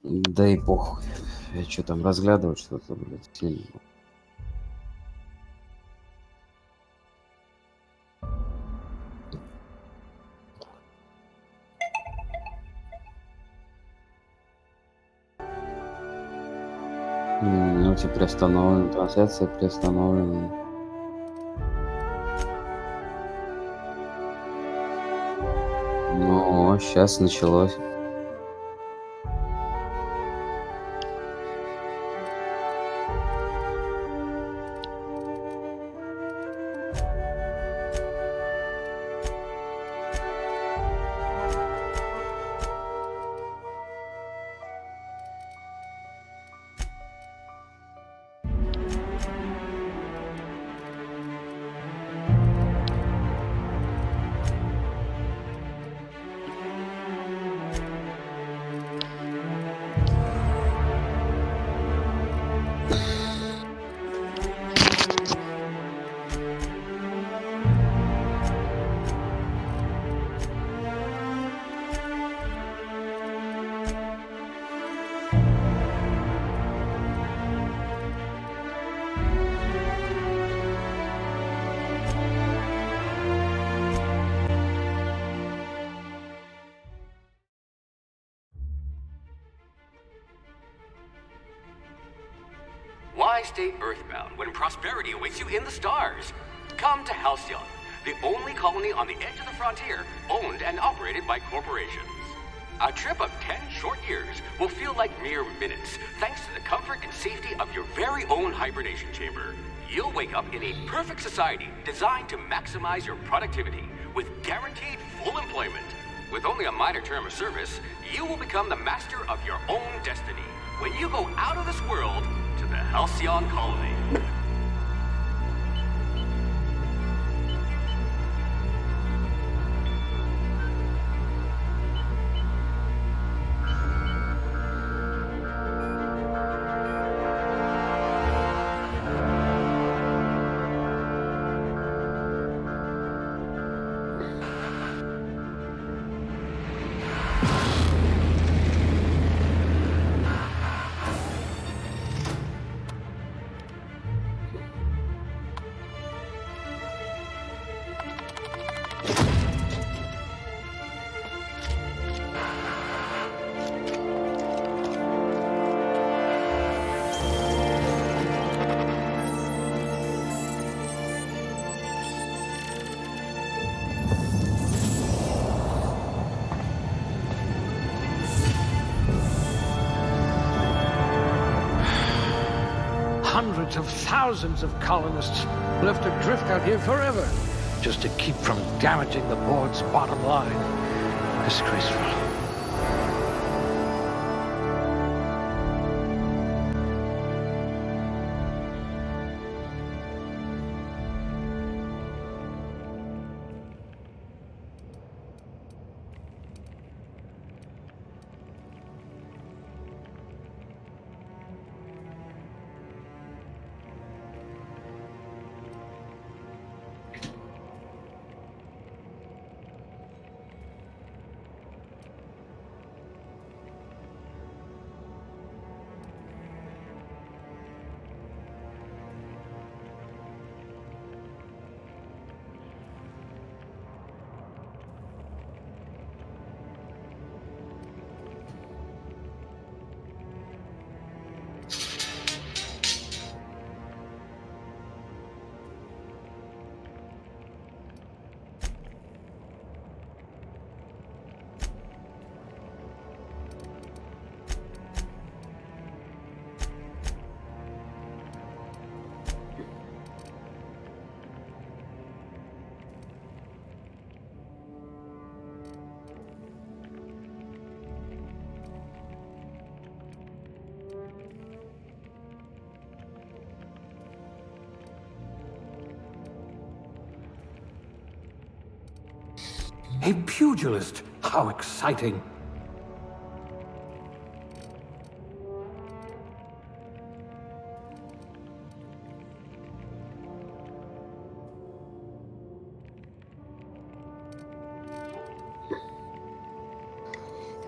Да и похуй. Я что там разглядывать что-то, блядь, сильно. Ну, типа, приостановлена, трансляция приостановлена. Ну, сейчас началось. Why stay earthbound when prosperity awaits you in the stars? Come to Halcyon, the only colony on the edge of the frontier, owned and operated by corporations. A trip of 10 short years will feel like mere minutes, thanks to the comfort and safety of your very own hibernation chamber. You'll wake up in a perfect society designed to maximize your productivity, with guaranteed full employment. With only a minor term of service, you will become the master of your own destiny when you go out of this world to the Halcyon colony. Hundreds of thousands of colonists will have to drift out here forever just to keep from damaging the board's bottom line. Disgraceful. A pugilist! How exciting!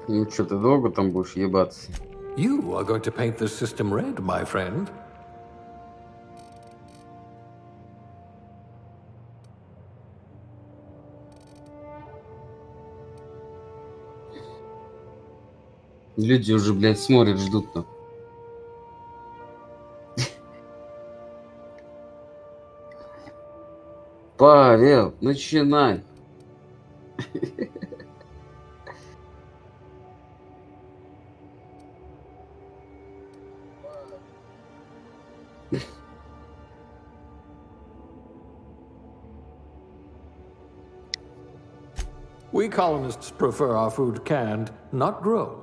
Ну что, ты долго там будешь ебаться? You are going to paint this system red, my friend. Люди уже, блядь, смотрят, ждут там. Павел, начинай. We colonists prefer our food canned, not grown.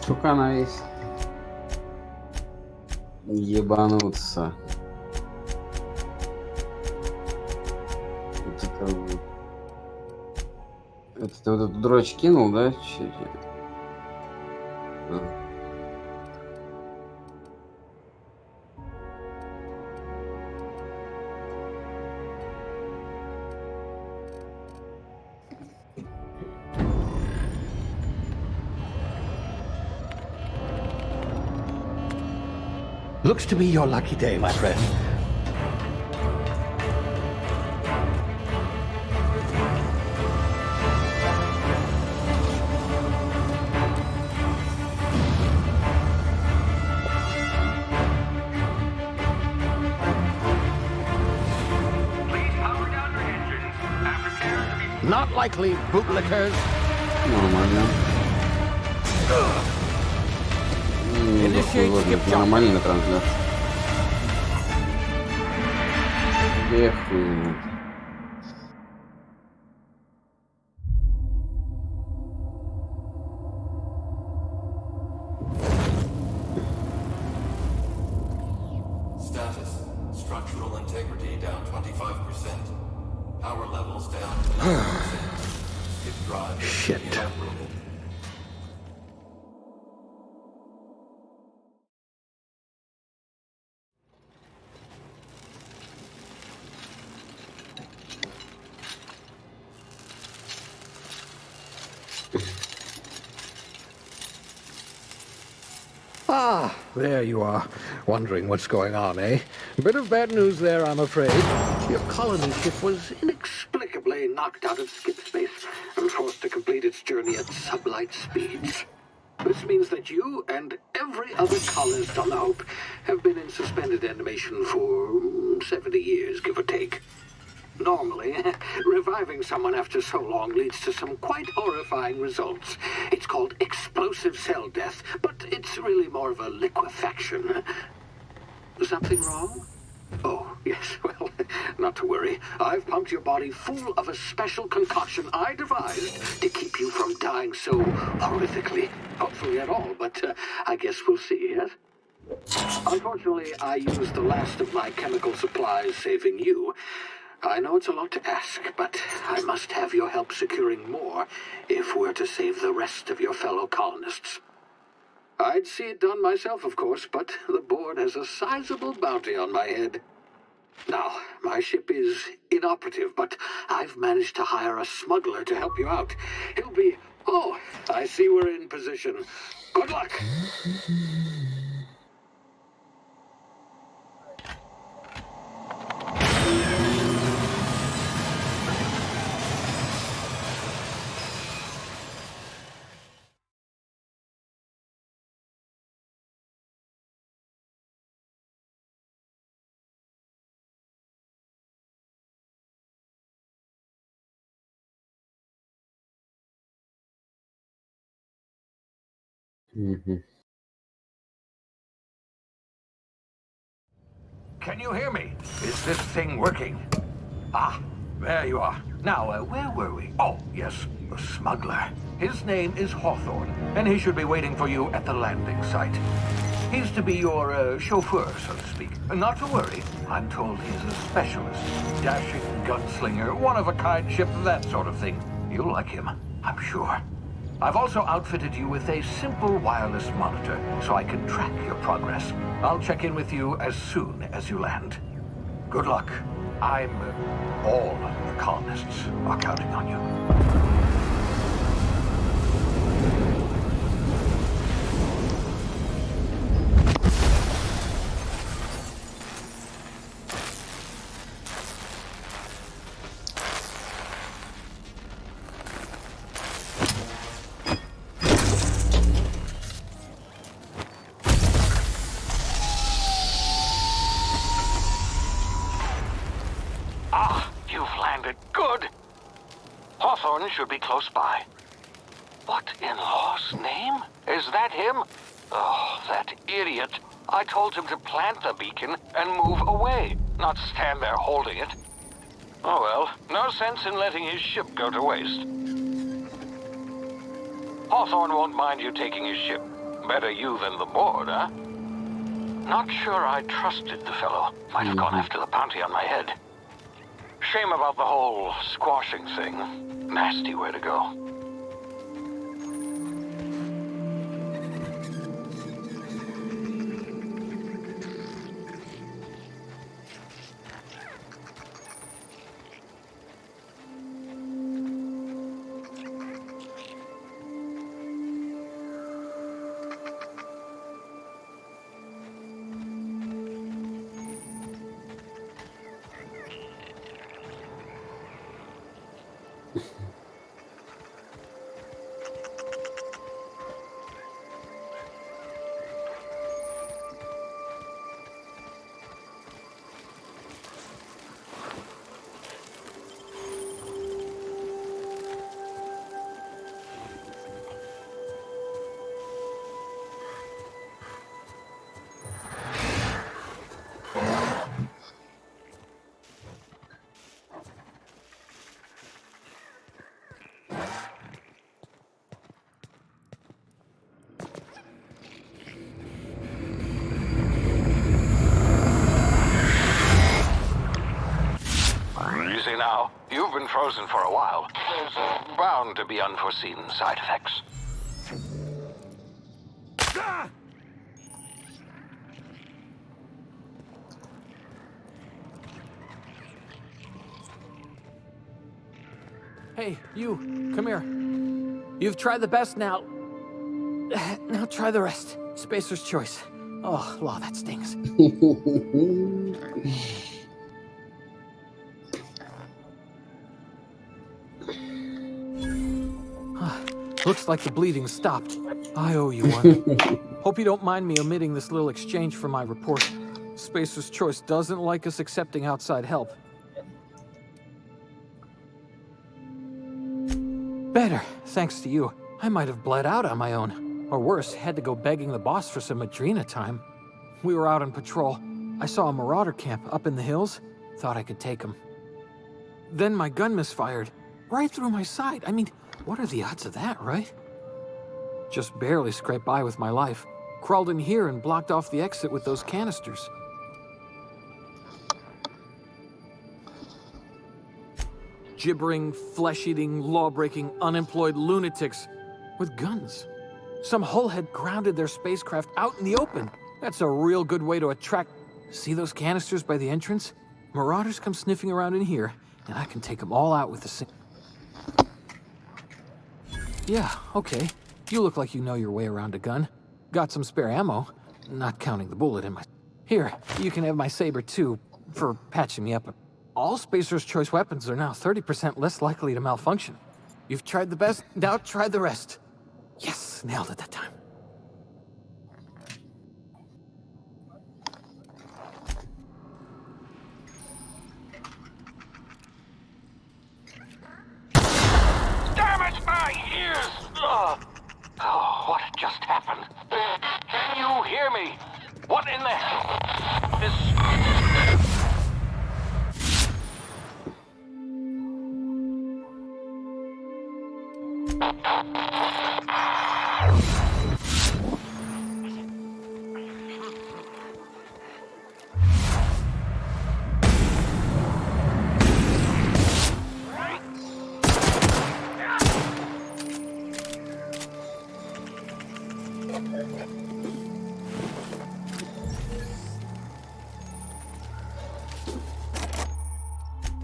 Сука, она есть. Ебануться. Это ты вот эту дрочь кинул, да? Looks to be your lucky day, my friend. Please power down your engines. Prepare to be... Not likely, bootlickers. Нормально. Нормально трансляция. Эх, Status. Structural integrity down 25%. Power levels down 9%. Skip drive. Shit. Inoperable. Ah, there you are. Wondering what's going on, eh? Bit of bad news there, I'm afraid. Your colony ship was inexplicably knocked out of skip space and forced to complete its journey at sublight speeds. This means that you and every other colonist on the Hope have been in suspended animation for 70 years, give or take. Normally, reviving someone after so long leads to some quite horrifying results. It's called explosive cell death, but it's really more of a liquefaction. Something wrong? Oh, yes, well, not to worry. I've pumped your body full of a special concoction I devised to keep you from dying so horrifically. Hopefully at all, but I guess we'll see, yes? Unfortunately, I used the last of my chemical supplies saving you. I know it's a lot to ask, but I must have your help securing more if we're to save the rest of your fellow colonists. I'd see it done myself, of course, but the board has a sizable bounty on my head. Now, my ship is inoperative, but I've managed to hire a smuggler to help you out. He'll be... Oh, I see we're in position. Good luck! Мгм. Can you hear me? Is this thing working? Ah, there you are. Now, where were we? Oh, yes, the smuggler. His name is Hawthorne, and he should be waiting for you at the landing site. He's to be your chauffeur, so to speak. Not to worry. I'm told he's a specialist. Dashing gunslinger, one-of-a-kind ship, that sort of thing. You'll like him, I'm sure. I've also outfitted you with a simple wireless monitor, so I can track your progress. I'll check in with you as soon as you land. Good luck. All the colonists are counting on you. Hawthorne should be close by. What in law's name? Is that him? Oh, that idiot. I told him to plant the beacon and move away, not stand there holding it. Oh well, no sense in letting his ship go to waste. Hawthorne won't mind you taking his ship. Better you than the board, huh? Not sure I trusted the fellow. Might have gone after the bounty on my head. Shame about the whole squashing thing. Nasty way to go. Easy now. You've been frozen for a while. There's bound to be unforeseen side effects. Hey, you, come here. You've tried the best now. Now try the rest. Spacer's choice. Oh, law, that stings. Looks like the bleeding stopped. I owe you one. Hope you don't mind me omitting this little exchange from my report. Spacer's choice doesn't like us accepting outside help. Better, thanks to you. I might have bled out on my own. Or worse, had to go begging the boss for some Adrena time. We were out on patrol. I saw a marauder camp up in the hills. Thought I could take him. Then my gun misfired. Right through my side. I mean, what are the odds of that, right? Just barely scraped by with my life. Crawled in here and blocked off the exit with those canisters. Gibbering, flesh-eating, law-breaking, unemployed lunatics with guns. Some hullhead grounded their spacecraft out in the open. That's a real good way to attract... See those canisters by the entrance? Marauders come sniffing around in here, and I can take them all out with the Yeah, okay. You look like you know your way around a gun. Got some spare ammo, not counting the bullet in my... Here, you can have my saber too, for patching me up. All Spacer's choice weapons are now 30% less likely to malfunction. You've tried the best, now try the rest. Yes, nailed it that time. Damn it, my ears! Oh, what a just happened? Can you hear me? What in the hell is...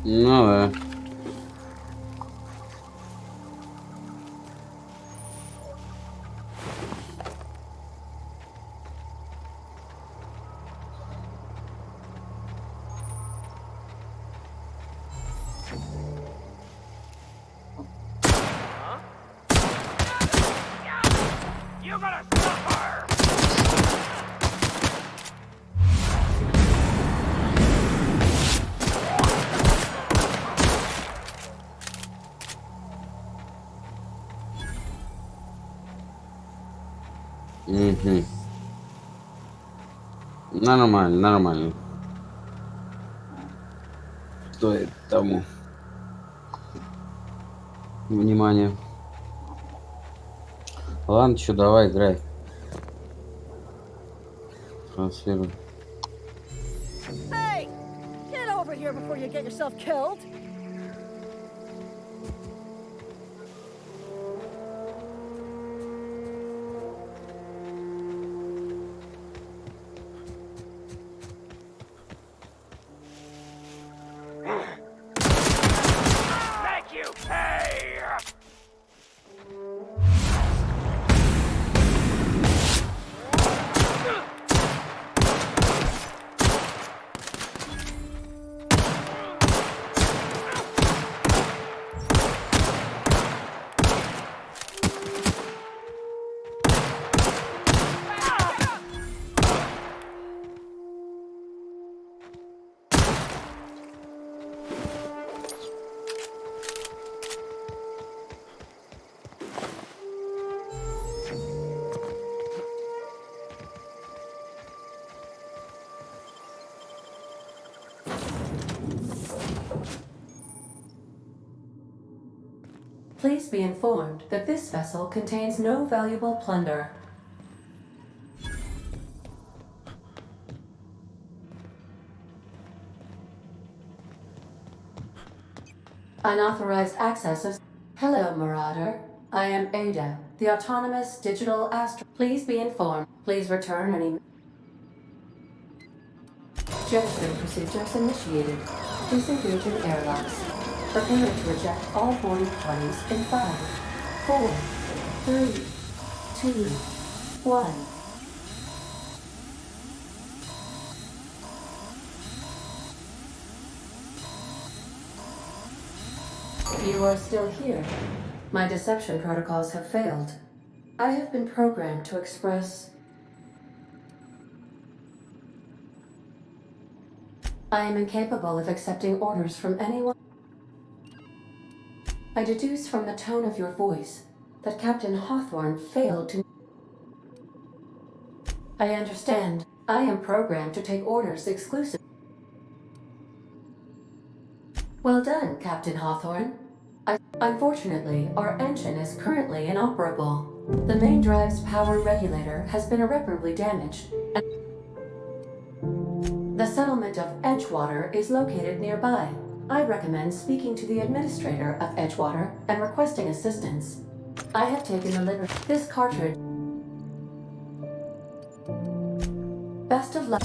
Ну да. You gotta suffer! Угу. Нормально, нормально. Стоит тому внимание. Ладно, что, давай, играй. Трансфируй. Hey! Get over here before you get yourself killed! Thank you! Hey! Please be informed that this vessel contains no valuable plunder. Unauthorized access of... Hello, Marauder. I am Ada, the autonomous digital astro... Please be informed. Please return any... Jettison procedures initiated. Disengage in airlocks. Prepare to eject all boarding parties in 5, 4, 3, 2, 1. You are still here. My deception protocols have failed. I have been programmed to express... I am incapable of accepting orders from anyone. I deduce from the tone of your voice that Captain Hawthorne failed to... I understand. I am programmed to take orders exclusively. Well done, Captain Hawthorne. Unfortunately, our engine is currently inoperable. The main drive's power regulator has been irreparably damaged, and the settlement of Edgewater is located nearby. I recommend speaking to the administrator of Edgewater and requesting assistance. I have taken the liberty. This cartridge. Best of luck.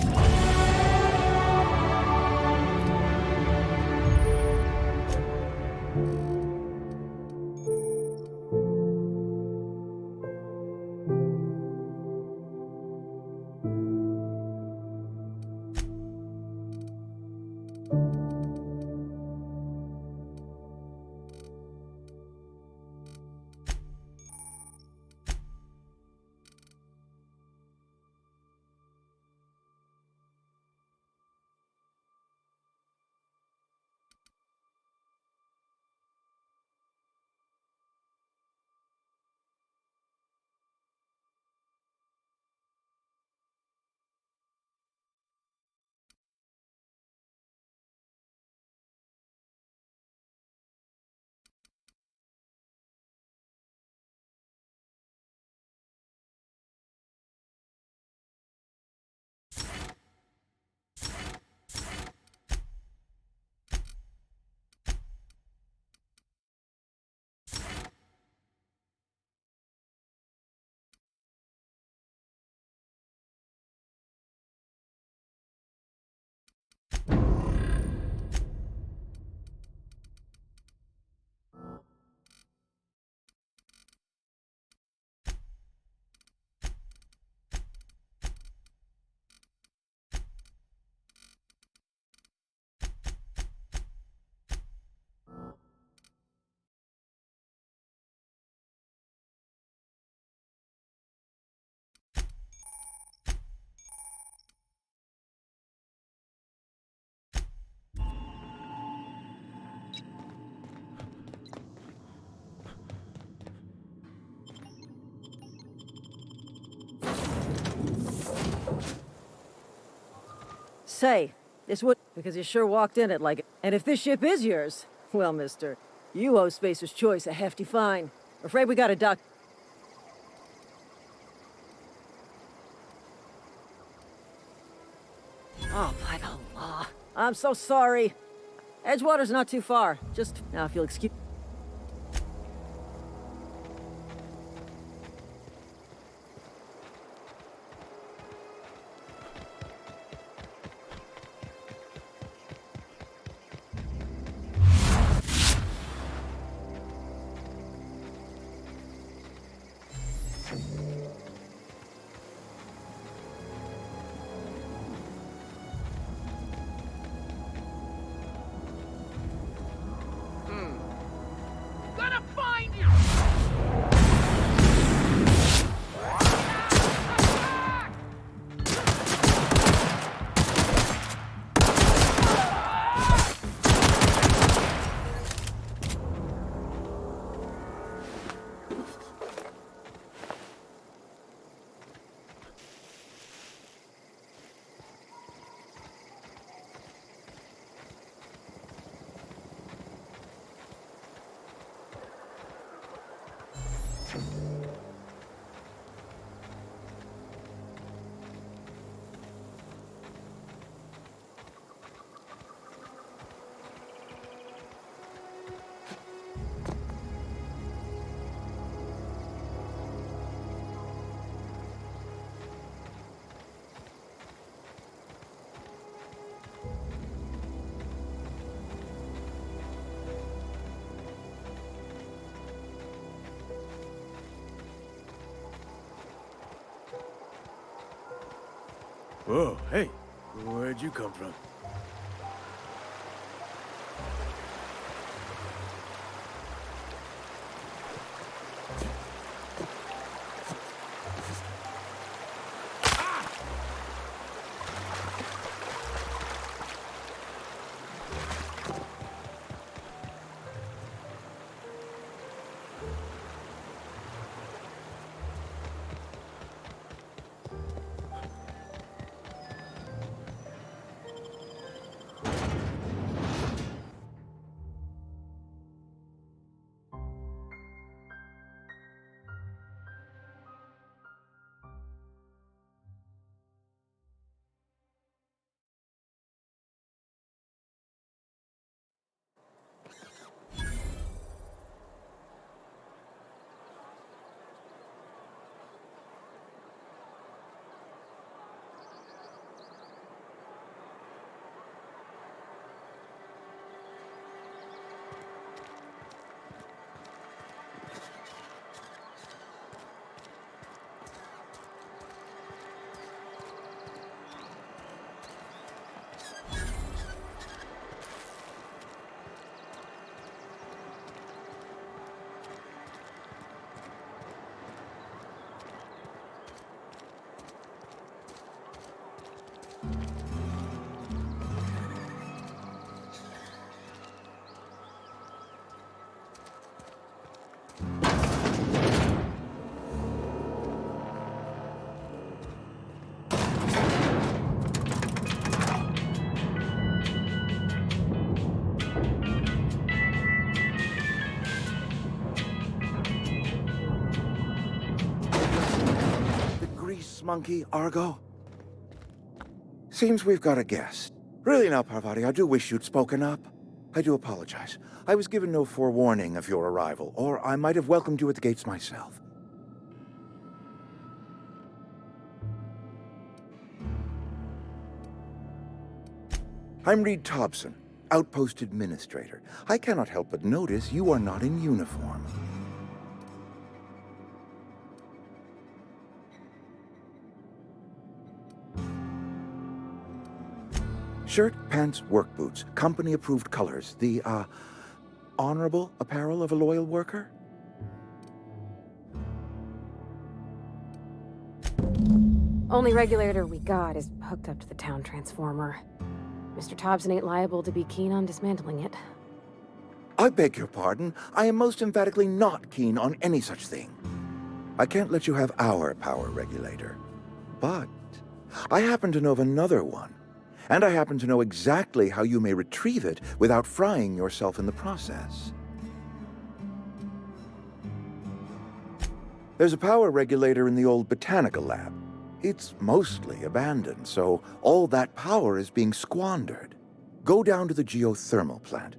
say, this would... because you sure walked in it like it. And if this ship is yours, well, mister, you owe Spacer's Choice a hefty fine. Afraid we got a dock... Oh, by the law. I'm so sorry. Edgewater's not too far. Just... now, if you'll excuse... Whoa, hey, where'd you come from? Monkey, Argo? Seems we've got a guest. Really now, Parvati, I do wish you'd spoken up. I do apologize. I was given no forewarning of your arrival, or I might have welcomed you at the gates myself. I'm Reed Thompson, Outpost Administrator. I cannot help but notice you are not in uniform. Shirt, pants, work boots, company-approved colors. The, honorable apparel of a loyal worker? Only regulator we got is hooked up to the town transformer. Mr. Thompson ain't liable to be keen on dismantling it. I beg your pardon. I am most emphatically not keen on any such thing. I can't let you have our power regulator. But I happen to know of another one. And I happen to know exactly how you may retrieve it without frying yourself in the process. There's a power regulator in the old botanical lab. It's mostly abandoned, so all that power is being squandered. Go down to the geothermal plant.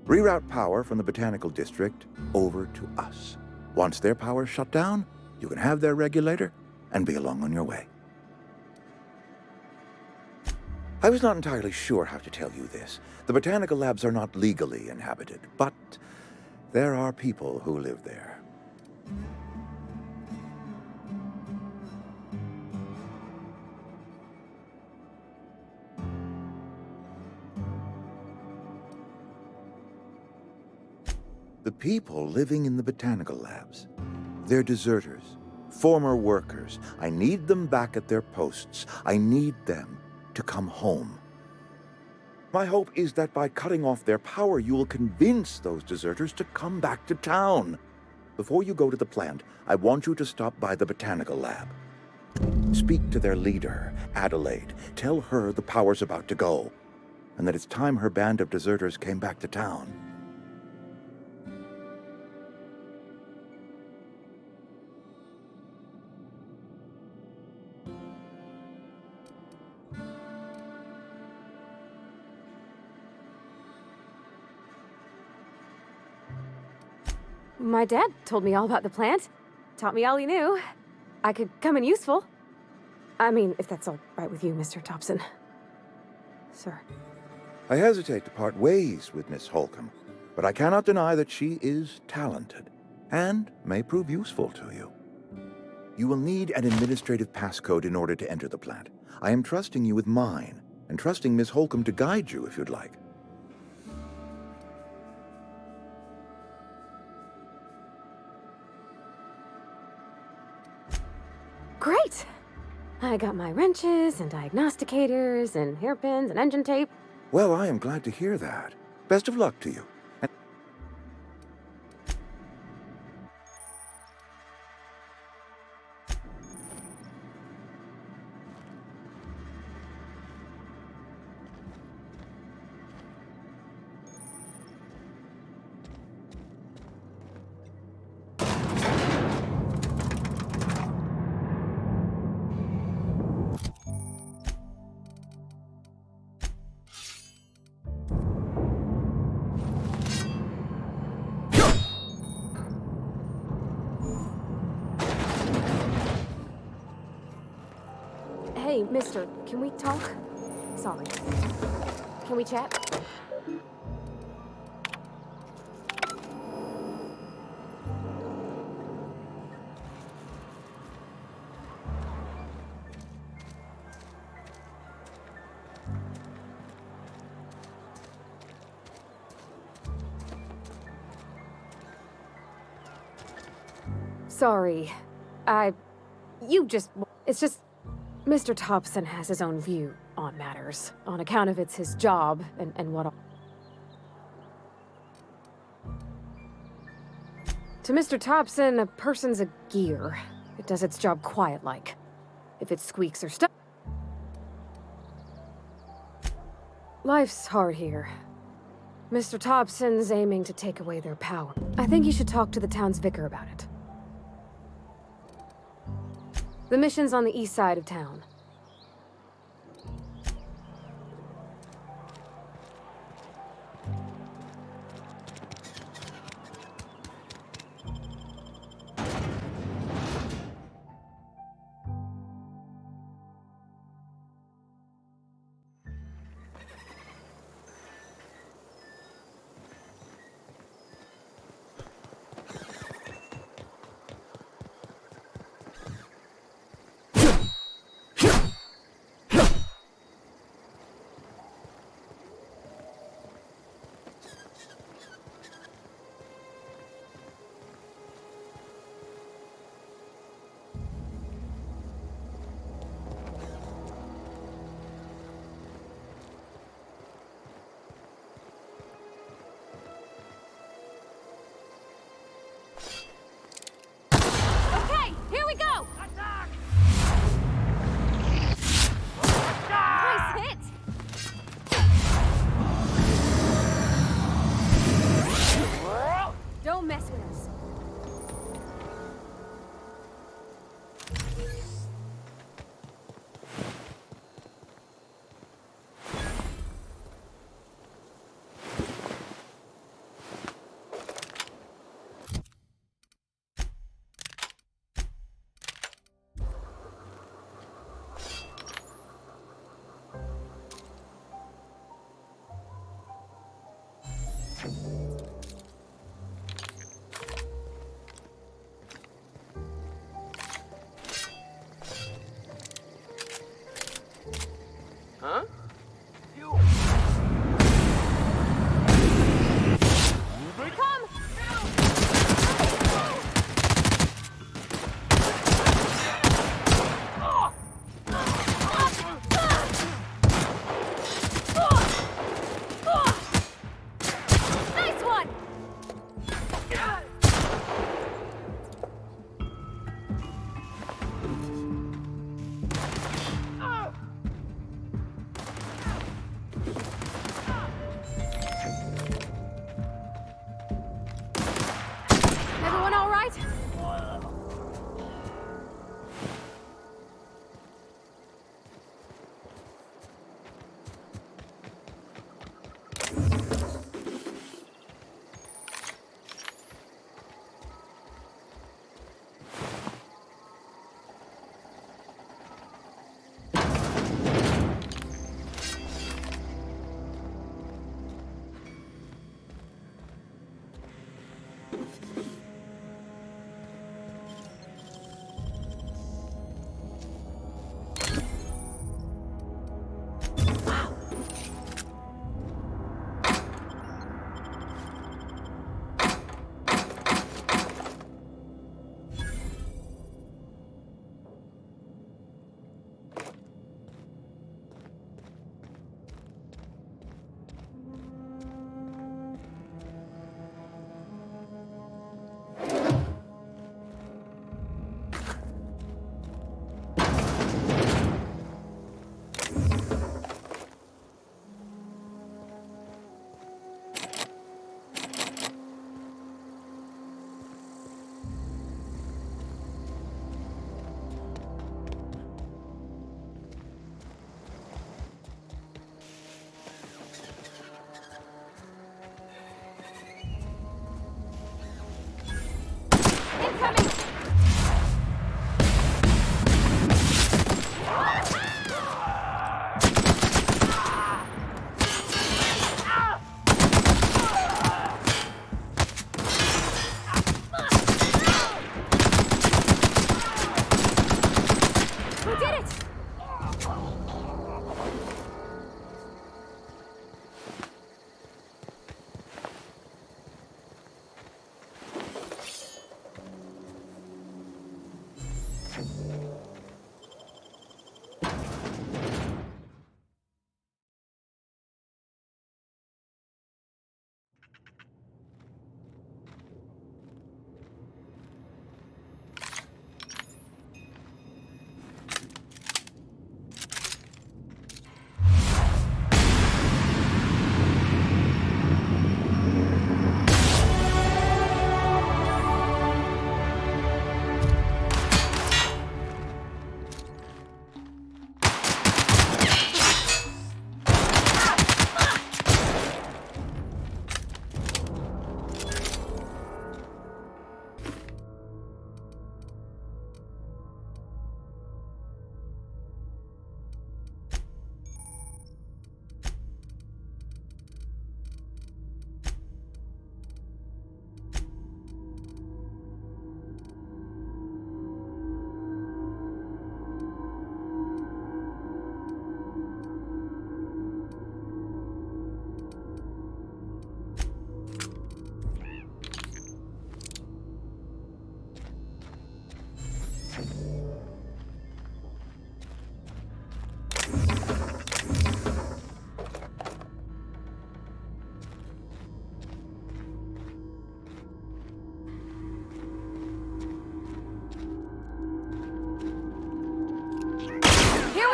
Reroute power from the botanical district over to us. Once their power's shut down, you can have their regulator and be along on your way. I was not entirely sure how to tell you this. The botanical labs are not legally inhabited, but there are people who live there. The people living in the botanical labs, they're deserters, former workers. I need them back at their posts. I need them to come home. My hope is that by cutting off their power, you will convince those deserters to come back to town. Before you go to the plant, I want you to stop by the botanical lab. Speak to their leader, Adelaide. Tell her the power's about to go, and that it's time her band of deserters came back to town. My dad told me all about the plant. Taught me all he knew. I could come in useful. I mean, if that's all right with you, Mr. Thompson. Sir. I hesitate to part ways with Miss Holcomb, but I cannot deny that she is talented and may prove useful to you. You will need an administrative passcode in order to enter the plant. I am trusting you with mine, and trusting Miss Holcomb to guide you if you'd like. Great! I got my wrenches and diagnosticators and hairpins and engine tape. Well, I am glad to hear that. Best of luck to you. Hey, mister, can we talk? Sorry. Can we chat? Sorry. It's just... Mr. Thompson has his own view on matters, on account of it's his job and what all. To Mr. Thompson, a person's a gear. It does its job quiet-like. If it squeaks or stuff. Life's hard here. Mr. Thompson's aiming to take away their power. I think you should talk to the town's vicar about it. The mission's on the east side of town.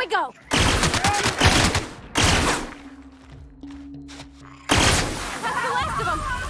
we go! That's the last of them!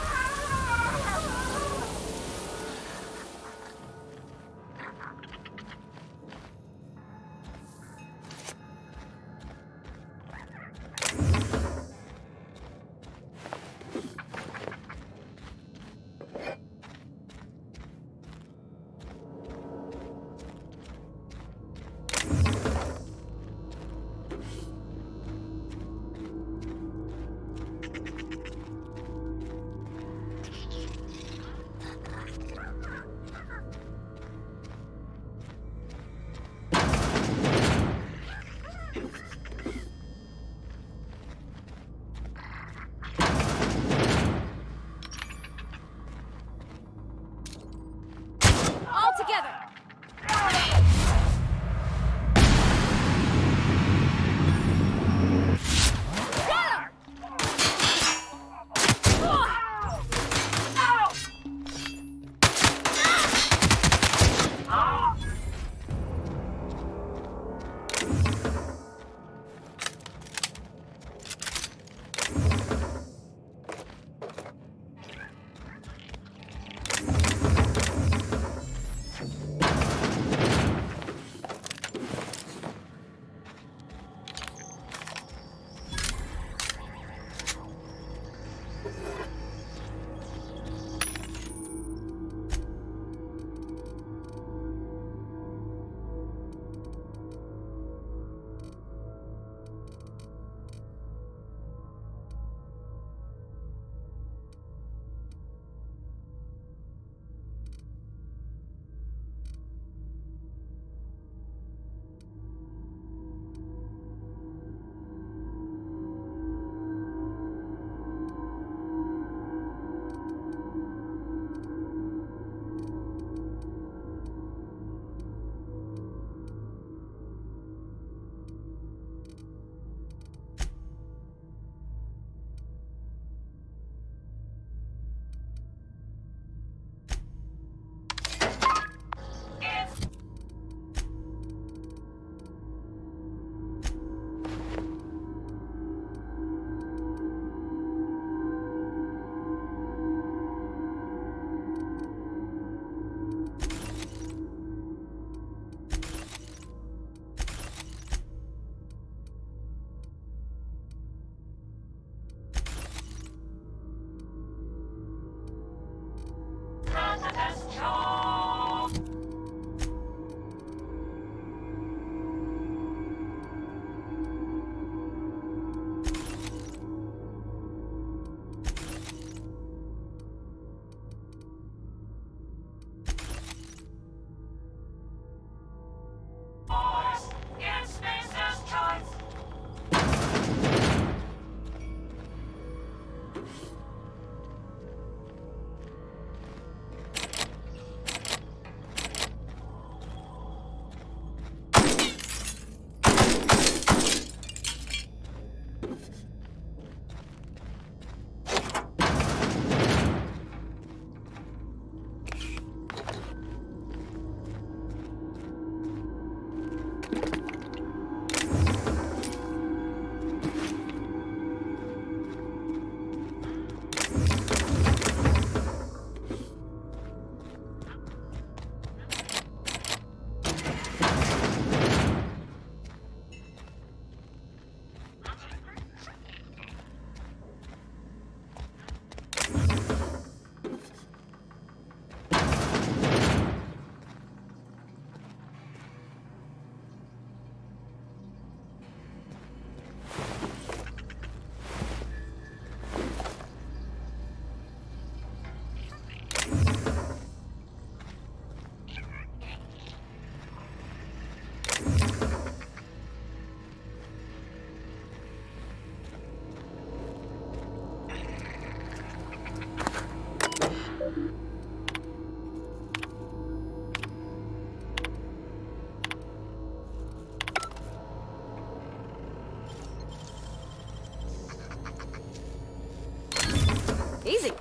Easy.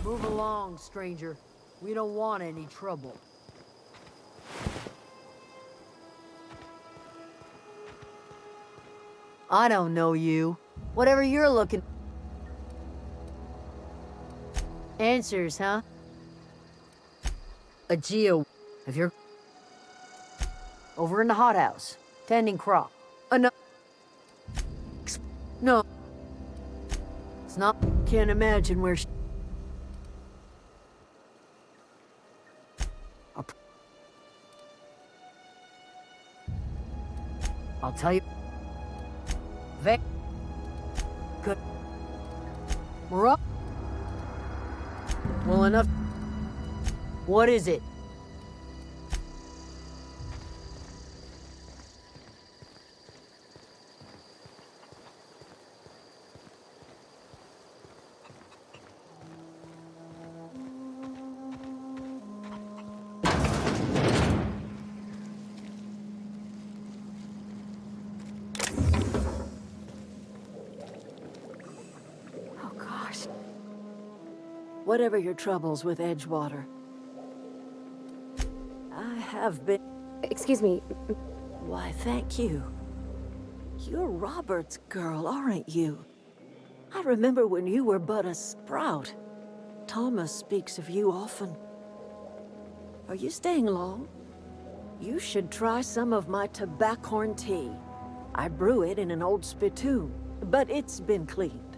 Move along, stranger. We don't want any trouble. I don't know you. Whatever you're looking... Answers, huh? A geo... If you're... Over in the hothouse. Tending crop. Enough... No. It's not... Can't imagine where she... I'll tell you... Good. We're up. Well, enough. What is it? Whatever your troubles with Edgewater, I have been... Excuse me. Why, thank you. You're Robert's girl, aren't you? I remember when you were but a sprout. Thomas speaks of you often. Are you staying long? You should try some of my tobaccorn tea. I brew it in an old spittoon, but it's been cleaned.